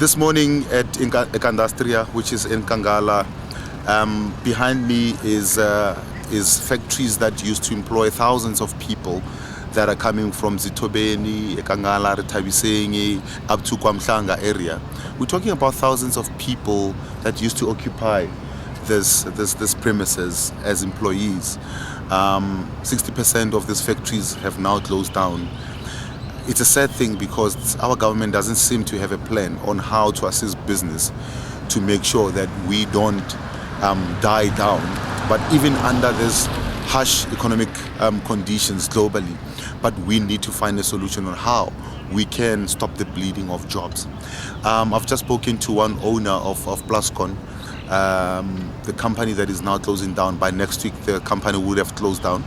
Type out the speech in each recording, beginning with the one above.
This morning at Ekandustria, which is in Kangala, behind me is factories that used to employ thousands of people that are coming from Zitobeni, Ekangala, Retabisengi, up to Kwamhlanga area. We're talking about thousands of people that used to occupy this premises as employees. 60% of these factories have now closed down. It's a sad thing because our government doesn't seem to have a plan on how to assist business to make sure that we don't die down, but even under this harsh economic conditions globally. But we need to find a solution on how we can stop the bleeding of jobs. I've just spoken to one owner of Plascon, the company that is now closing down. By next week, the company would have closed down.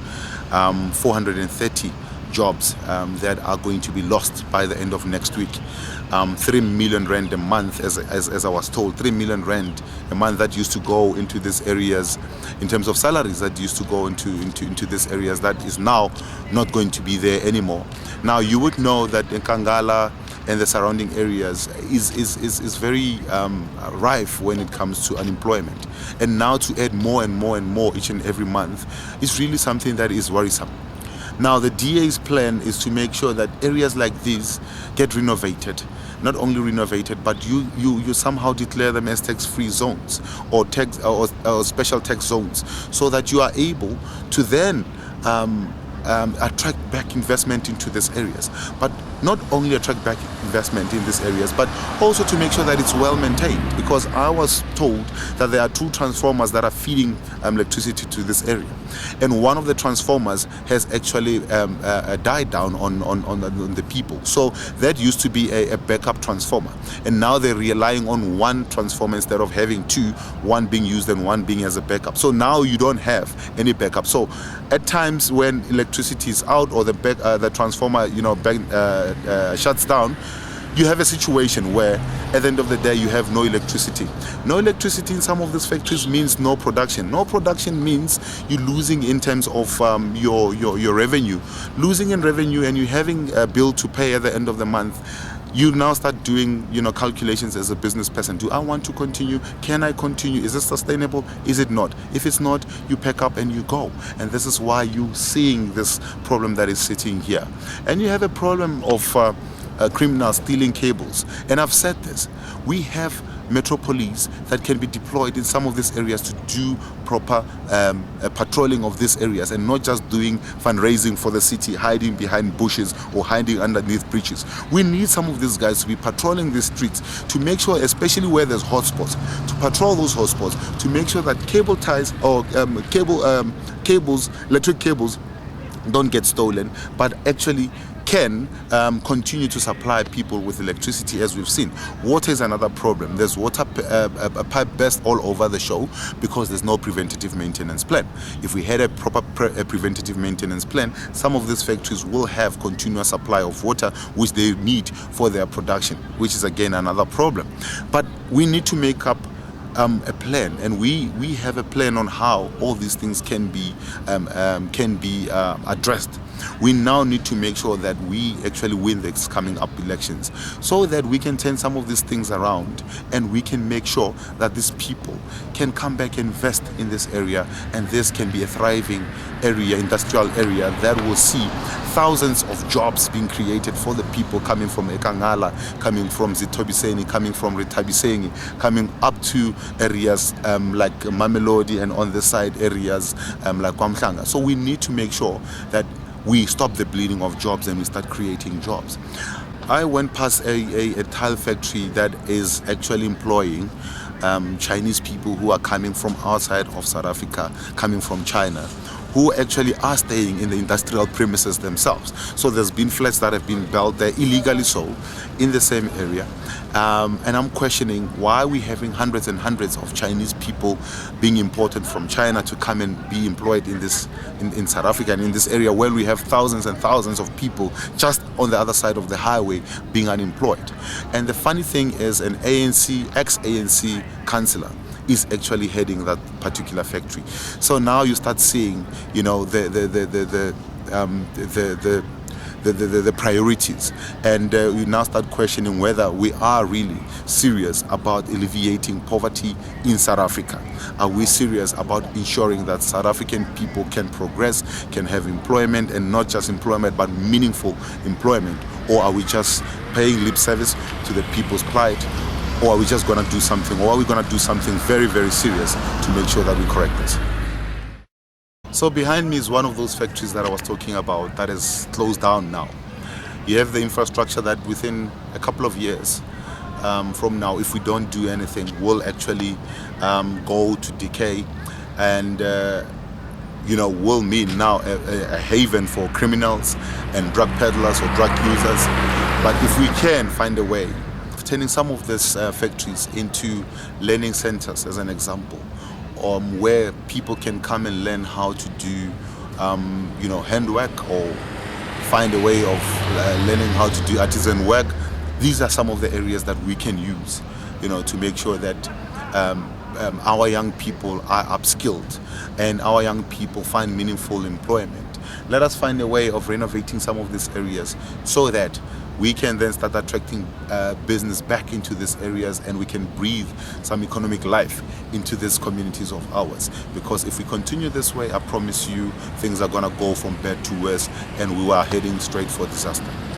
430 jobs that are going to be lost by the end of next week. 3 million rand a month, as I was told, 3 million rand a month that used to go into these areas in terms of salaries that used to go into these areas, that is now not going to be there anymore. Now you would know that in Kangala and the surrounding areas is very rife when it comes to unemployment, and now to add more and more and more each and every month is really something that is worrisome. Now the DA's plan is to make sure that areas like these get renovated. Not only renovated, but you somehow declare them as tax-free zones or special tax zones, so that you are able to then attract back investment into these areas. But not only attract back investment in these areas, but also to make sure that it's well maintained, because I was told that there are 2 transformers that are feeding electricity to this area, and one of the transformers has actually died down on the people. So that used to be a backup transformer, and now they're relying on one transformer instead of having 2, one being used and one being as a backup. So now you don't have any backup. So at times when electricity is out or the transformer shuts down, you have a situation where at the end of the day you have no electricity. No electricity in some of these factories means no production. No production means you're losing in terms of your revenue. Losing in revenue, and you're having a bill to pay at the end of the month. You now start doing calculations as a business person. Do I want to continue? Can I continue? Is it sustainable? Is it not? If it's not, you pack up and you go. And this is why you're seeing this problem that is sitting here. And you have a problem of criminals stealing cables. And I've said this, we have metro police that can be deployed in some of these areas to do proper patrolling of these areas, and not just doing fundraising for the city, hiding behind bushes or hiding underneath bridges. We need some of these guys to be patrolling the streets to make sure, especially where there's hotspots, to patrol those hotspots, to make sure that cable ties or cables, electric cables, don't get stolen, but actually can continue to supply people with electricity, as we've seen. Water is another problem. There's water pipe burst all over the show because there's no preventative maintenance plan. If we had a proper preventative maintenance plan, some of these factories will have continuous supply of water which they need for their production, which is again another problem. But we need to make up a plan, and we have a plan on how all these things can be addressed. We now need to make sure that we actually win the coming up elections, so that we can turn some of these things around, and we can make sure that these people can come back and invest in this area, and this can be a thriving area, industrial area, that will see thousands of jobs being created for the people coming from Ekangala, coming from Zitobiseni, coming from Retabisengi, coming up to areas like Mamelodi, and on the side areas like Kwamhlanga. So we need to make sure that we stop the bleeding of jobs and we start creating jobs. I went past a tile factory that is actually employing Chinese people who are coming from outside of South Africa, coming from China, who actually are staying in the industrial premises themselves. So there's been flats that have been built there illegally, so in the same area. And I'm questioning why we're having hundreds and hundreds of Chinese people being imported from China to come and be employed in South Africa and in this area, where we have thousands and thousands of people just on the other side of the highway being unemployed. And the funny thing is, an ex-ANC councillor is actually heading that particular factory. the priorities, and we now start questioning whether we are really serious about alleviating poverty in South Africa. Are we serious about ensuring that South African people can progress, can have employment, and not just employment but meaningful employment? Or are we just paying lip service to the people's plight? Or are we just going to do something, or are we going to do something very, very serious to make sure that we correct this? So behind me is one of those factories that I was talking about that is closed down now. You have the infrastructure that within a couple of years from now, if we don't do anything, will actually go to decay, and will mean now a haven for criminals and drug peddlers or drug users. But if we can find a way of turning some of these factories into learning centers, as an example, where people can come and learn how to do handwork, or find a way of learning how to do artisan work. These are some of the areas that we can use, to make sure that our young people are upskilled and our young people find meaningful employment. Let us find a way of renovating some of these areas so that we can then start attracting business back into these areas, and we can breathe some economic life into these communities of ours. Because if we continue this way, I promise you, things are going to go from bad to worse, and we are heading straight for disaster.